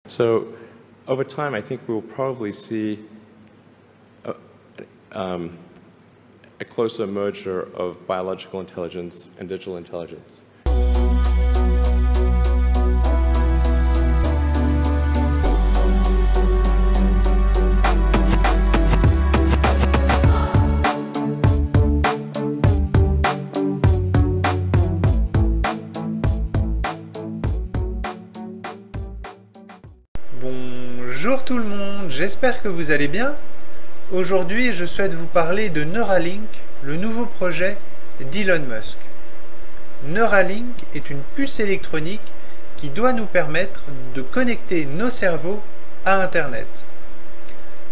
So over time, I think we'll probably see a closer merger of biological intelligence and digital intelligence. Bonjour tout le monde, j'espère que vous allez bien. Aujourd'hui, je souhaite vous parler de Neuralink, le nouveau projet d'Elon Musk. Neuralink est une puce électronique qui doit nous permettre de connecter nos cerveaux à Internet.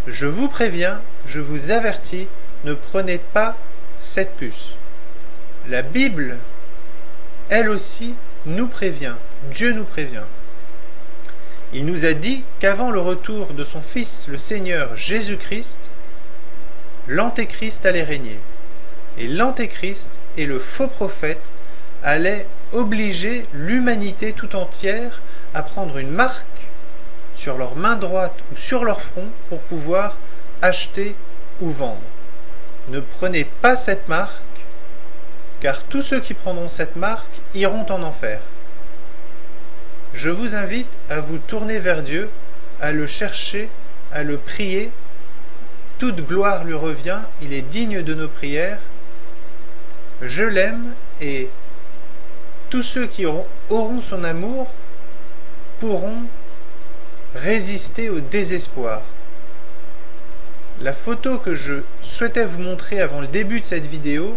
Je vous préviens, je vous avertis, ne prenez pas cette puce. La Bible, elle aussi, nous prévient, Dieu nous prévient. Il nous a dit qu'avant le retour de son Fils, le Seigneur Jésus-Christ, l'Antéchrist allait régner. Et l'Antéchrist et le faux prophète allaient obliger l'humanité tout entière à prendre une marque sur leur main droite ou sur leur front pour pouvoir acheter ou vendre. Ne prenez pas cette marque, car tous ceux qui prendront cette marque iront en enfer. Je vous invite à vous tourner vers Dieu, à le chercher, à le prier. Toute gloire lui revient, il est digne de nos prières. Je l'aime et tous ceux qui auront son amour pourront résister au désespoir. La photo que je souhaitais vous montrer avant le début de cette vidéo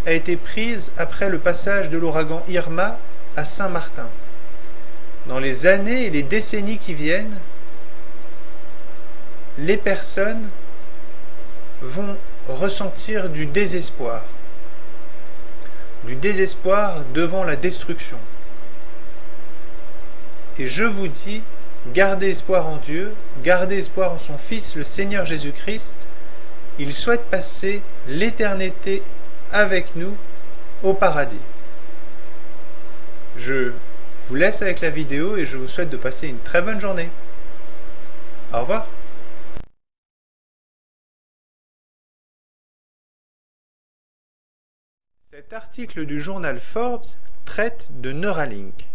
a été prise après le passage de l'ouragan Irma à Saint-Martin. Dans les années et les décennies qui viennent, les personnes vont ressentir du désespoir devant la destruction. Et je vous dis, gardez espoir en Dieu, gardez espoir en son Fils, le Seigneur Jésus-Christ. Il souhaite passer l'éternité avec nous au paradis. Je vous laisse avec la vidéo et je vous souhaite de passer une très bonne journée. Au revoir. Cet article du journal Forbes traite de Neuralink.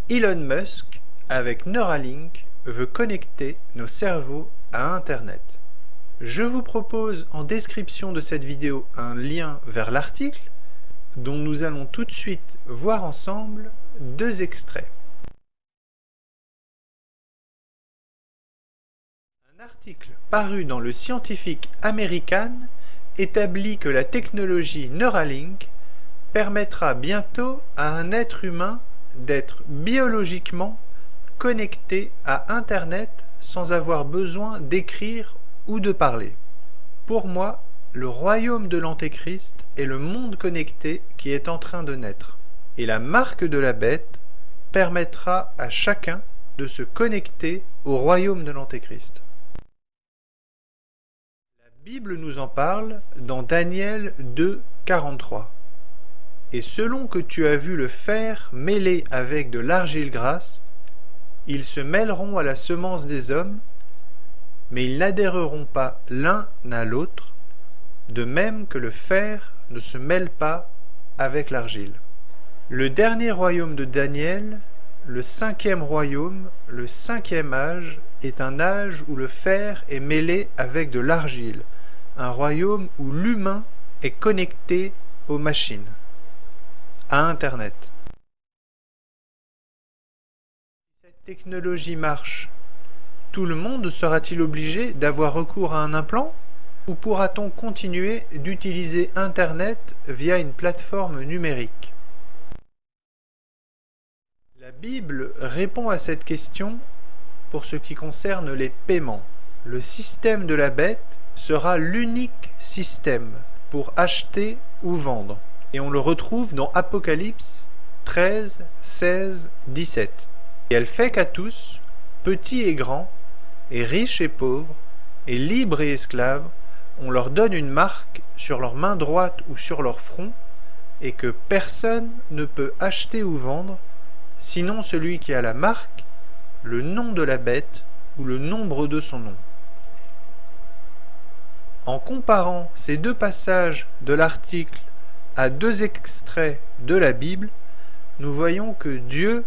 Elon Musk, avec Neuralink, veut connecter nos cerveaux à Internet. Je vous propose en description de cette vidéo un lien vers l'article dont nous allons tout de suite voir ensemble deux extraits. Un article paru dans le Scientific American établit que la technologie Neuralink permettra bientôt à un être humain d'être biologiquement connecté à Internet sans avoir besoin d'écrire ou de parler. Pour moi, le royaume de l'Antéchrist est le monde connecté qui est en train de naître. Et la marque de la bête permettra à chacun de se connecter au royaume de l'Antéchrist. La Bible nous en parle dans Daniel 2, 43. Et selon que tu as vu le fer mêlé avec de l'argile grasse, ils se mêleront à la semence des hommes, mais ils n'adhéreront pas l'un à l'autre, de même que le fer ne se mêle pas avec l'argile. Le dernier royaume de Daniel, le cinquième royaume, le cinquième âge, est un âge où le fer est mêlé avec de l'argile, un royaume où l'humain est connecté aux machines, à Internet. Si cette technologie marche, tout le monde sera-t-il obligé d'avoir recours à un implant? Ou pourra-t-on continuer d'utiliser Internet via une plateforme numérique? La Bible répond à cette question pour ce qui concerne les paiements. Le système de la bête sera l'unique système pour acheter ou vendre. Et on le retrouve dans Apocalypse 13, 16, 17. Et elle fait qu'à tous, petits et grands, et riches et pauvres, et libres et esclaves, on leur donne une marque sur leur main droite ou sur leur front, et que personne ne peut acheter ou vendre, sinon celui qui a la marque le nom de la bête ou le nombre de son nom. En comparant ces deux passages de l'article à deux extraits de la Bible, nous voyons que Dieu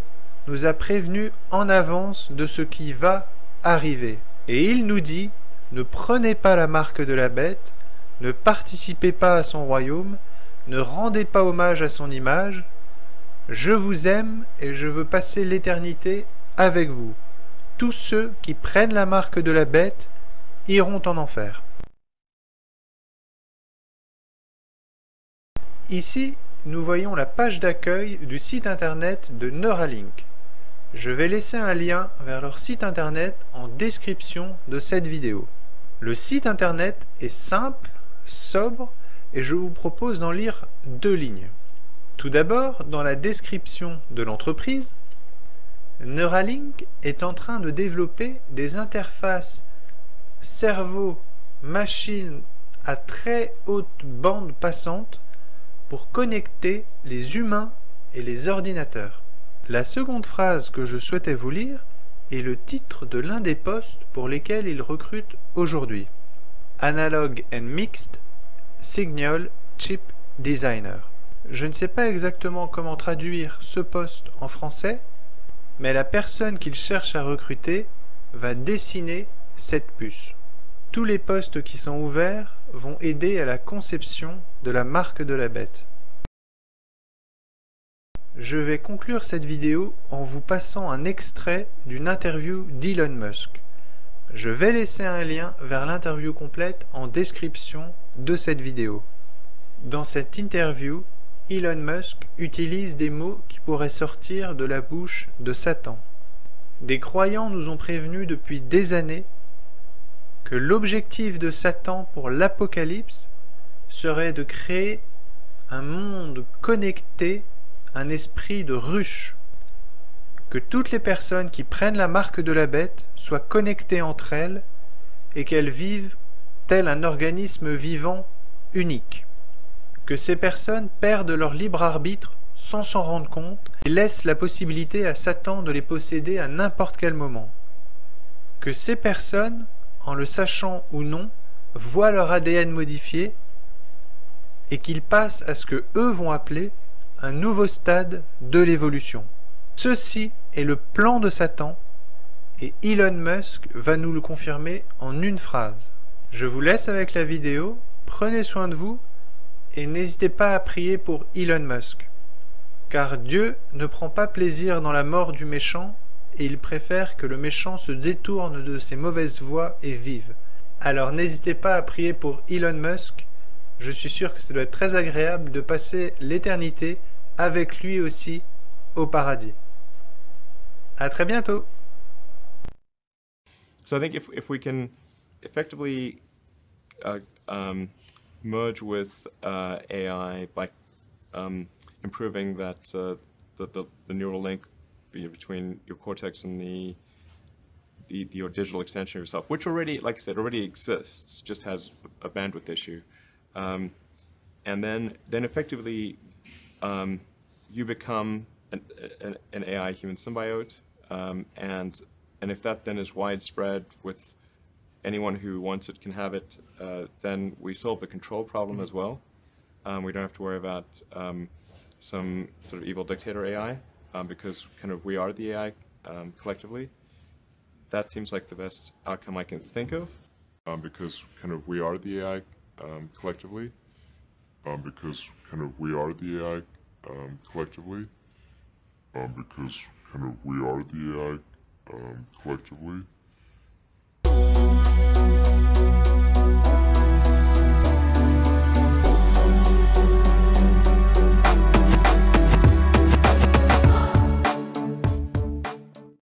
nous a prévenus en avance de ce qui va arriver. Et il nous dit, ne prenez pas la marque de la bête, ne participez pas à son royaume, ne rendez pas hommage à son image, je vous aime et je veux passer l'éternité avec vous. Tous ceux qui prennent la marque de la bête iront en enfer. Ici, nous voyons la page d'accueil du site internet de Neuralink. Je vais laisser un lien vers leur site internet en description de cette vidéo. Le site internet est simple, sobre, et je vous propose d'en lire 2 lignes. Tout d'abord, dans la description de l'entreprise, Neuralink est en train de développer des interfaces cerveau-machine à très haute bande passante pour connecter les humains et les ordinateurs. La seconde phrase que je souhaitais vous lire est le titre de l'un des postes pour lesquels ils recrutent aujourd'hui. Analog and Mixed Signal Chip Designer. Je ne sais pas exactement comment traduire ce poste en français, mais la personne qu'il cherche à recruter va dessiner cette puce. Tous les postes qui sont ouverts vont aider à la conception de la marque de la bête. Je vais conclure cette vidéo en vous passant un extrait d'une interview d'Elon Musk. Je vais laisser un lien vers l'interview complète en description de cette vidéo. Dans cette interview, Elon Musk utilise des mots qui pourraient sortir de la bouche de Satan. Des croyants nous ont prévenus depuis des années que l'objectif de Satan pour l'Apocalypse serait de créer un monde connecté, un esprit de ruche, que toutes les personnes qui prennent la marque de la bête soient connectées entre elles et qu'elles vivent tel un organisme vivant unique, que ces personnes perdent leur libre arbitre sans s'en rendre compte et laissent la possibilité à Satan de les posséder à n'importe quel moment, que ces personnes, en le sachant ou non, voient leur ADN modifié et qu'ils passent à ce que eux vont appeler un nouveau stade de l'évolution. Ceci est le plan de Satan et Elon Musk va nous le confirmer en une phrase. Je vous laisse avec la vidéo, prenez soin de vous et n'hésitez pas à prier pour Elon Musk, car Dieu ne prend pas plaisir dans la mort du méchant et il préfère que le méchant se détourne de ses mauvaises voies et vive. Alors n'hésitez pas à prier pour Elon Musk, je suis sûr que ça doit être très agréable de passer l'éternité avec lui aussi au paradis. À très bientôt. So I think if we can effectively merge with AI by improving that the neural link between your cortex and your digital extension of yourself, which already, like I said, already exists, just has a bandwidth issue, and then effectively you become an AI human symbiote, and if that then is widespread with anyone who wants it can have it, then we solve the control problem as well. We don't have to worry about some sort of evil dictator AI, because kind of we are the AI collectively. That seems like the best outcome I can think of. Because kind of we are the AI collectively. Because kind of we are the AI collectively. Because kind of we are the AI collectively.